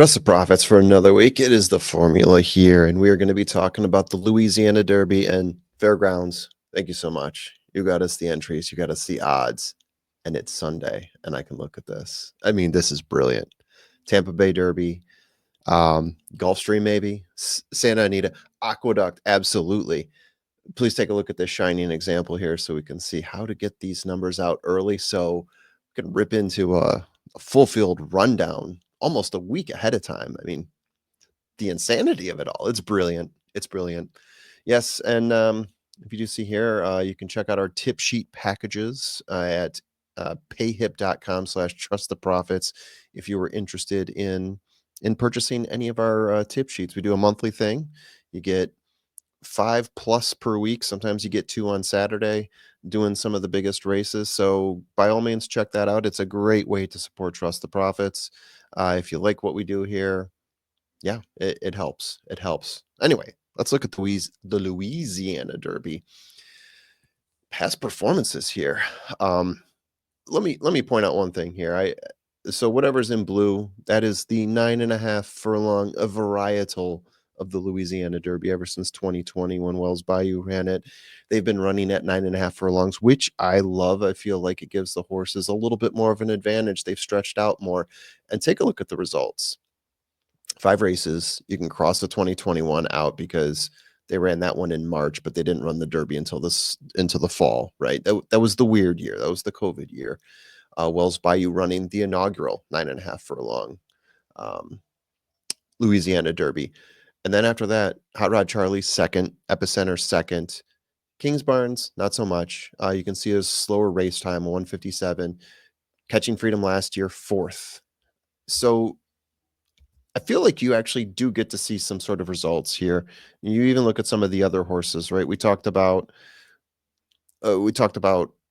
Trust the profits for another week. It is the formula here, and we are going to be talking about the Louisiana Derby and Fairgrounds. Thank you so much. You got us the entries, you got us the odds, and it's Sunday, and I can look at this. I mean, this is brilliant. Tampa Bay Derby, Gulfstream maybe, Santa Anita, Aqueduct, absolutely. Please take a look at this shining example here so we can see how to get these numbers out early so we can rip into a full field rundown almost a week ahead of time. I mean, the insanity of it all. It's brilliant. It's brilliant. Yes, and if you do see here, you can check out our tip sheet packages at payhip.com/trust the profits if you were interested in purchasing any of our tip sheets. We do a monthly thing. You get 5+ per week. Sometimes you get 2 on Saturday doing some of the biggest races. So by all means, check that out. It's a great way to support Trust the Profits. If you like what we do here, yeah, it helps. It helps. Anyway, let's look at the Louisiana Derby. Past performances here. Let me point out one thing here. So whatever's in blue, that is the 9.5 furlong, a varietal of the Louisiana Derby ever since 2020 when Wells Bayou ran it. They've been running at 9.5 furlongs, which I love. I feel like it gives the horses a little bit more of an advantage. They've stretched out more. And take a look at the results. 5 races. You can cross the 2021 out because they ran that one in March, but they didn't run the Derby until the fall, right? That was the weird year. That was the COVID year. Wells Bayou running the inaugural 9.5 furlong Louisiana Derby. And then after that, Hot Rod Charlie second, Epicenter second, Kings Barnes not so much. You can see a slower race time, 157. Catching Freedom last year, fourth. So I feel like you actually do get to see some sort of results here. You even look at some of the other horses, right? We talked about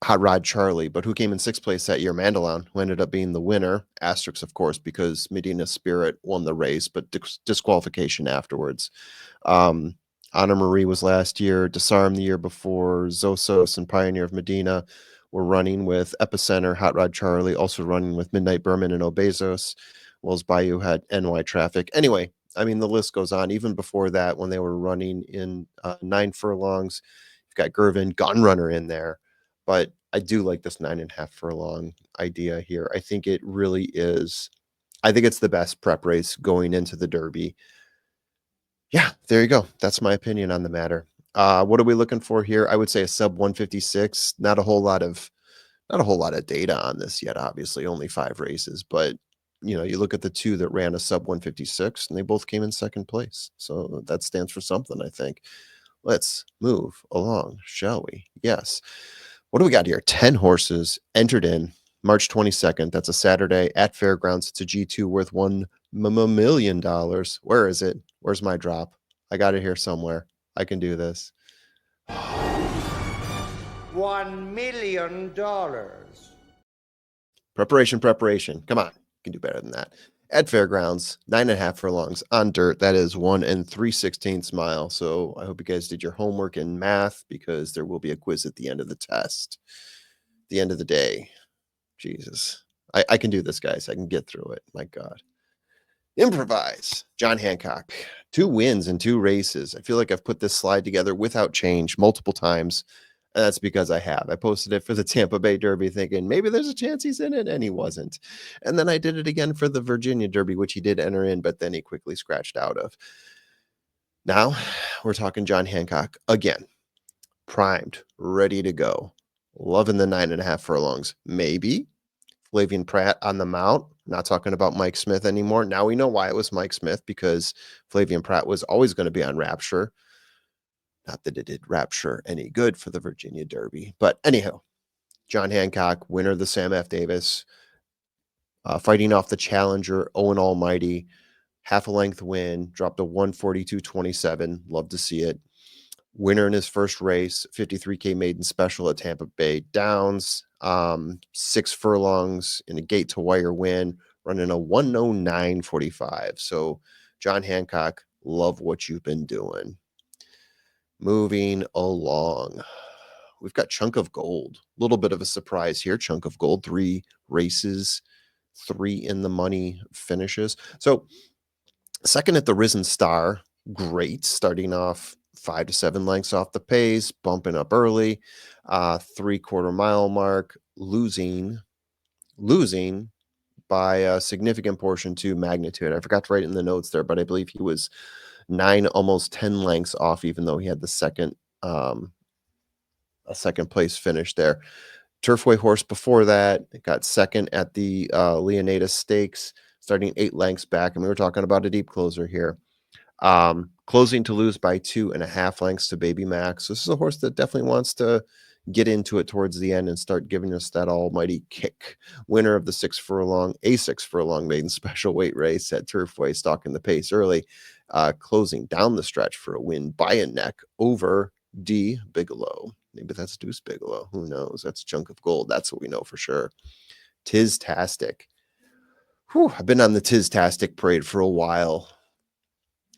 Hot Rod Charlie, but who came in 6th place that year? Mandalon, who ended up being the winner. Asterisks, of course, because Medina Spirit won the race, but disqualification afterwards. Anna Marie was last year. Disarm the year before. Zosos and Pioneer of Medina were running with Epicenter. Hot Rod Charlie also running with Midnight Berman and Obezos. Wells Bayou had NY Traffic. Anyway, I mean, the list goes on. Even before that, when they were running in 9 furlongs, you've got Gervin, Gunrunner in there. But I do like this 9.5 furlong idea here. I think it really is. I think it's the best prep race going into the Derby. Yeah, there you go. That's my opinion on the matter. What are we looking for here? I would say a sub 156. Not a whole lot of data on this yet. Obviously, only 5 races, but you look at the 2 that ran a sub 156, and they both came in 2nd place. So that stands for something, I think. Let's move along, shall we? Yes. What do we got here? 10 horses entered in March 22nd. That's a Saturday at Fairgrounds. It's a G2 worth $1 million. Where is it? Where's my drop? I got it here somewhere. I can do this. $1 million. Preparation. Come on. You can do better than that. At Fairgrounds, 9.5 furlongs on dirt. That is 1 3/16 mile. So I hope you guys did your homework in math because there will be a quiz at the end of the test. The end of the day. Jesus. I can do this, guys. I can get through it. My God. Improvise. John Hancock. 2 wins in 2 races. I feel like I've put this slide together without change multiple times. And that's because I have. I posted it for the Tampa Bay Derby thinking maybe there's a chance he's in it, and he wasn't. And then I did it again for the Virginia Derby, which he did enter in, but then he quickly scratched out of. Now we're talking John Hancock again. Primed, ready to go. Loving the 9.5 furlongs. Maybe Flavian Pratt on the mount. Not talking about Mike Smith anymore. Now we know why it was Mike Smith, because Flavian Pratt was always going to be on Rapture. Not that it did Rapture any good for the Virginia Derby. But anyhow, John Hancock, winner of the Sam F. Davis, fighting off the challenger, Owen Almighty, half a length win, dropped a 142.27. Love to see it. Winner in his first race, 53K maiden special at Tampa Bay Downs, 6 furlongs in a gate to wire win, running a 109.45. So John Hancock, love what you've been doing. Moving along, we've got Chunk of Gold. A little bit of a surprise here. Chunk of Gold, 3 races, 3 in the money finishes. So Second at the Risen Star, great, starting off 5 to 7 lengths off the pace, bumping up early, 3/4 mile mark, losing by a significant portion to Magnitude. I forgot to write it in the notes there, but I believe he was 9, almost 10 lengths off, even though he had a second place finish there. Turfway horse before that got second at the Leonidas Stakes, starting 8 lengths back, and we were talking about a deep closer here. Closing to lose by 2.5 lengths to Baby Max. This is a horse that definitely wants to get into it towards the end and start giving us that almighty kick. Winner of the 6 furlong maiden special weight race at Turfway, stalking the pace early, closing down the stretch for a win by a neck over D. Bigelow. Maybe that's Deuce Bigelow. Who knows? That's Chunk of Gold. That's what we know for sure. Tiztastic. Whew, I've been on the Tiztastic parade for a while.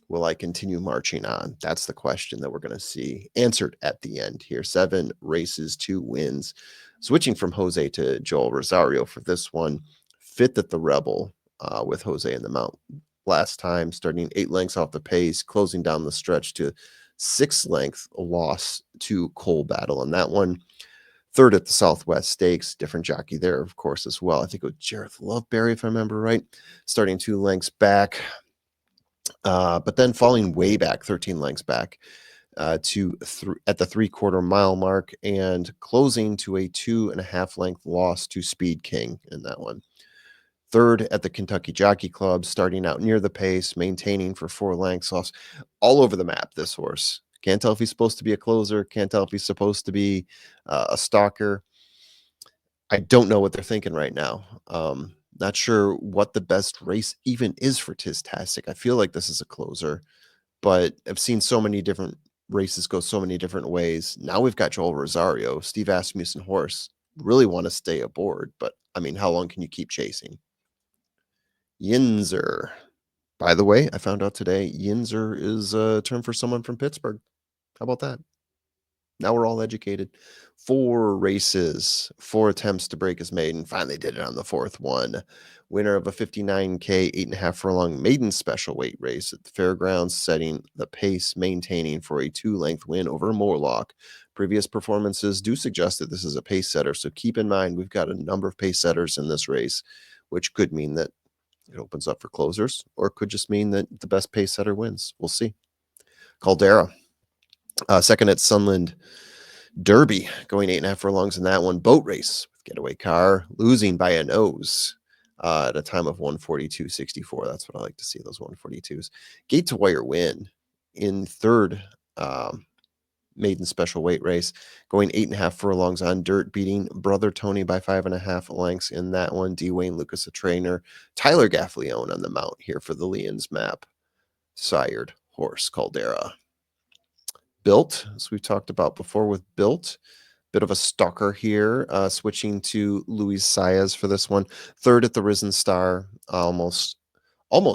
Will I continue marching on? That's the question that we're going to see answered at the end here. 7 races, 2 wins. Switching from Jose to Joel Rosario for this one. 5th at the Rebel with Jose in the mount last time, starting 8 lengths off the pace, closing down the stretch to 6-length loss to Coal Battle on that one. 3rd at the Southwest Stakes, different jockey there, of course, as well. I think it was Jareth Loveberry, if I remember right, starting 2 lengths back. But then falling way back, 13 lengths back at the 3/4 mile mark, and closing to a 2.5 length loss to Speed King in that one. 3rd at the Kentucky Jockey Club, starting out near the pace, maintaining for 4 lengths, loss all over the map. This horse, can't tell if he's supposed to be a closer, can't tell if he's supposed to be a stalker. I don't know what they're thinking right now. Not sure what the best race even is for Tiztastic. I feel like this is a closer, but I've seen so many different races go so many different ways. Now we've got Joel Rosario, Steve Asmussen horse. Really want to stay aboard, but I mean, how long can you keep chasing? Yinzer. By the way, I found out today Yinzer is a term for someone from Pittsburgh. How about that? Now we're all educated. 4 races, 4 attempts to break his maiden. Finally did it on the 4th one. Winner of a 59K, 8.5 furlong maiden special weight race at the fairgrounds, setting the pace, maintaining for a 2-length win over Morlock. Previous performances do suggest that this is a pace setter, so keep in mind we've got a number of pace setters in this race, which could mean that it opens up for closers, or it could just mean that the best pace setter wins. We'll see. Caldera. Second at Sunland Derby, going 8.5 furlongs in that one. Boat race with Getaway Car, losing by a nose at a time of 142.64. That's what I like to see, those 142s. Gate to wire win in 3rd maiden special weight race, going 8.5 furlongs on dirt, beating Brother Tony by 5.5 lengths in that one. D. Wayne Lucas, a trainer. Tyler Gaffleone on the mount here for the Leon's map. Sired horse Caldera. Built, as we've talked about before with Built, bit of a stalker here, switching to Luis Saez for this one. 3rd at the Risen Star, almost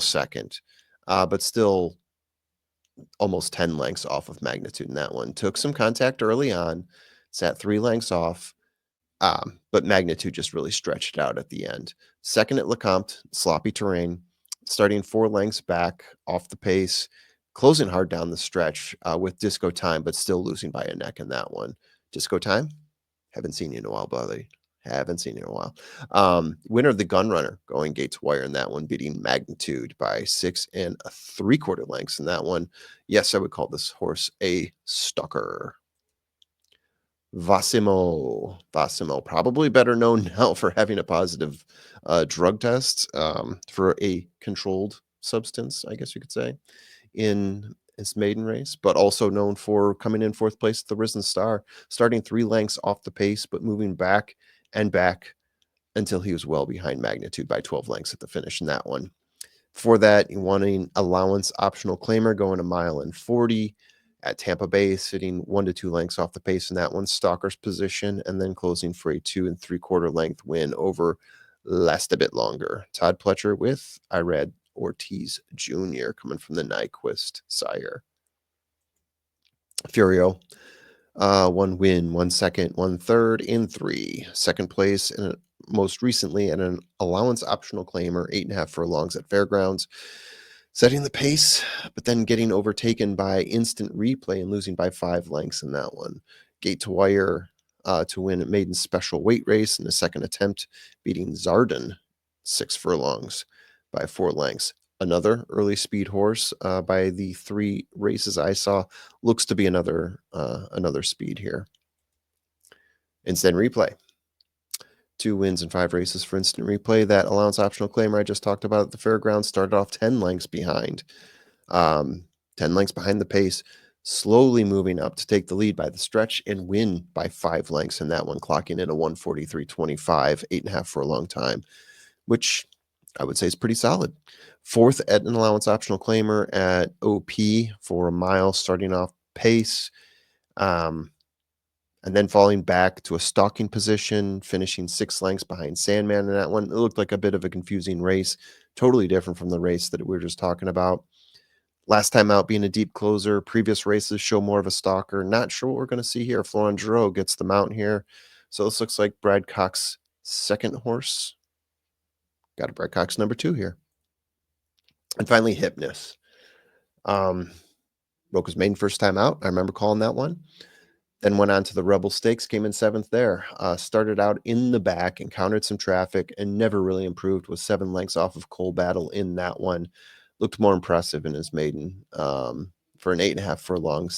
second, but still almost 10 lengths off of Magnitude in that one. Took some contact early on, sat 3 lengths off, but Magnitude just really stretched it out at the end. 2nd at Lecomte, sloppy terrain, starting 4 lengths back off the pace, closing hard down the stretch with Disco Time, but still losing by a neck in that one. Disco Time? Haven't seen you in a while, buddy. Haven't seen you in a while. Winner of the Gun Runner, going gate to wire in that one, beating Magnitude by 6 3/4 lengths in that one. Yes, I would call this horse a stalker. Vassimo, probably better known now for having a positive drug test for a controlled substance, I guess you could say, in his maiden race, but also known for coming in 4th place at the Risen Star, starting 3 lengths off the pace, but moving back and back until he was well behind Magnitude by 12 lengths at the finish in that one. For that, he won an allowance optional claimer, going 1.40 at Tampa Bay, sitting 1 to 2 lengths off the pace in that one. Stalker's position, and then closing for a 2 3/4 length win over Last a Bit Longer. Todd Pletcher with Irad Ortiz Jr. coming from the Nyquist sire. Furio, 1 win, 1 second, 1 third in 3. Second place, and most recently at an allowance optional claimer, 8.5 furlongs at Fairgrounds. setting the pace, but then getting overtaken by instant replay and losing by 5 lengths in that one. Gate to wire to win at maiden special weight race in the second attempt, beating Zarden 6 furlongs by 4 lengths. Another early speed horse by the 3 races I saw. Looks to be another speed here. Instant replay. 2 wins and 5 races for instant replay. That allowance optional claimer I just talked about at the fairgrounds started off 10 lengths behind. 10 lengths behind the pace, slowly moving up to take the lead by the stretch and win by 5 lengths in that one, clocking in a 143.25, 8.5 for a long time, which I would say is pretty solid. 4th at an allowance optional claimer at OP for a mile, starting off pace, and then falling back to a stalking position, finishing 6 lengths behind Sandman in that one. It looked like a bit of a confusing race, totally different from the race that we were just talking about. Last time out being a deep closer. Previous races show more of a stalker. Not sure what we're going to see here. Florent Giroux gets the mount here. So this looks like Brad Cox's second horse. Got a Brad Cox number 2 here. And finally, Hypnus. Broke his maiden first time out. I remember calling that one. Then went on to the Rebel Stakes, came in 7th there. Started out in the back, encountered some traffic, and never really improved. Was 7 lengths off of Cole Battle in that one. Looked more impressive in his maiden for an 8.5 furlongs,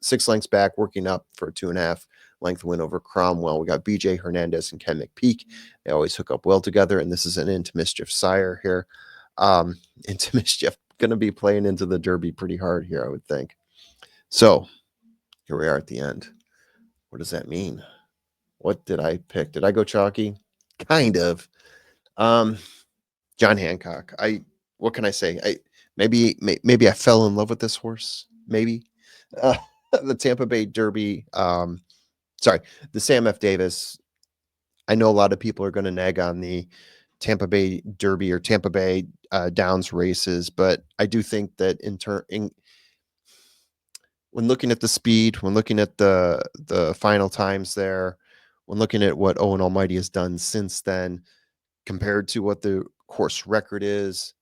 6 lengths back, working up for a 2.5 length win over Cromwell. We got BJ Hernandez and Ken McPeak. They always hook up well together, and this is an Into Mischief sire here. Into Mischief going to be playing into the Derby pretty hard here, I would think. So here we are at the end. What does that mean? What did I pick? Did I go chalky? Kind of. John Hancock. What can I say? Maybe I fell in love with this horse. Maybe the Tampa Bay Derby. The Sam F. Davis. I know a lot of people are going to nag on the Tampa Bay Derby or Tampa Bay Downs races, but I do think that when looking at the speed, when looking at the final times there, when looking at what Owen Almighty has done since then, compared to what the course record is,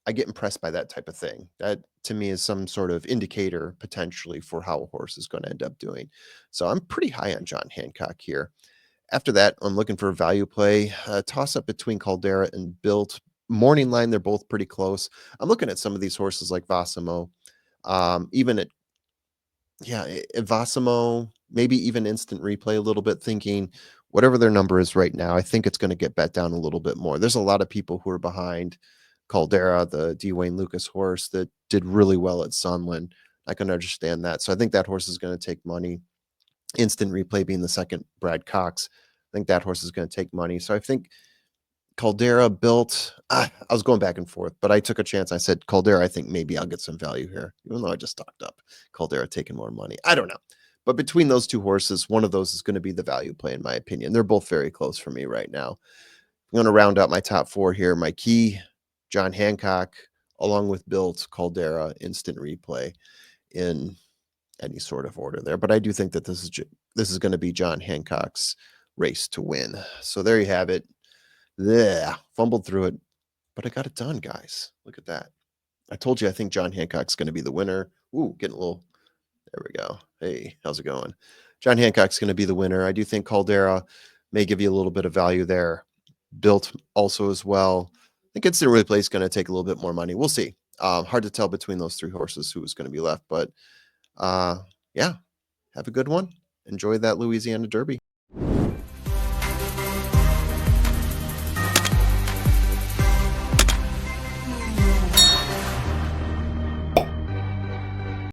I get impressed by that type of thing. That to me is some sort of indicator potentially for how a horse is going to end up doing. So I'm pretty high on John Hancock here. After that, I'm looking for a value play, toss up between Caldera and Built. Morning line, they're both pretty close. I'm looking at some of these horses like Vassimo, even at Vassimo, maybe even instant replay a little bit, thinking whatever their number is right now, I think it's going to get bet down a little bit more. There's a lot of people who are behind Caldera, the Dwayne Lucas horse that did really well at Sunland. I can understand that. So I think that horse is going to take money. Instant replay being the second Brad Cox. I think that horse is going to take money. So I think Caldera Built. I was going back and forth, but I took a chance. I said Caldera, I think maybe I'll get some value here, even though I just talked up Caldera taking more money. I don't know. But between those two horses, one of those is going to be the value play, in my opinion. They're both very close for me right now. I'm going to round out my top 4 here. My key, John Hancock, along with Built, Caldera, instant replay in any sort of order there. But I do think that this is going to be John Hancock's race to win. So there you have it. Yeah, fumbled through it, but I got it done, guys. Look at that. I told you I think John Hancock's going to be the winner. Ooh, getting a little. There we go. Hey, how's it going? John Hancock's going to be the winner. I do think Caldera may give you a little bit of value there. Built also as well. I think instant replay is going to take a little bit more money. We'll see. Hard to tell between those 3 horses who is going to be left, but yeah, have a good one. Enjoy that Louisiana Derby.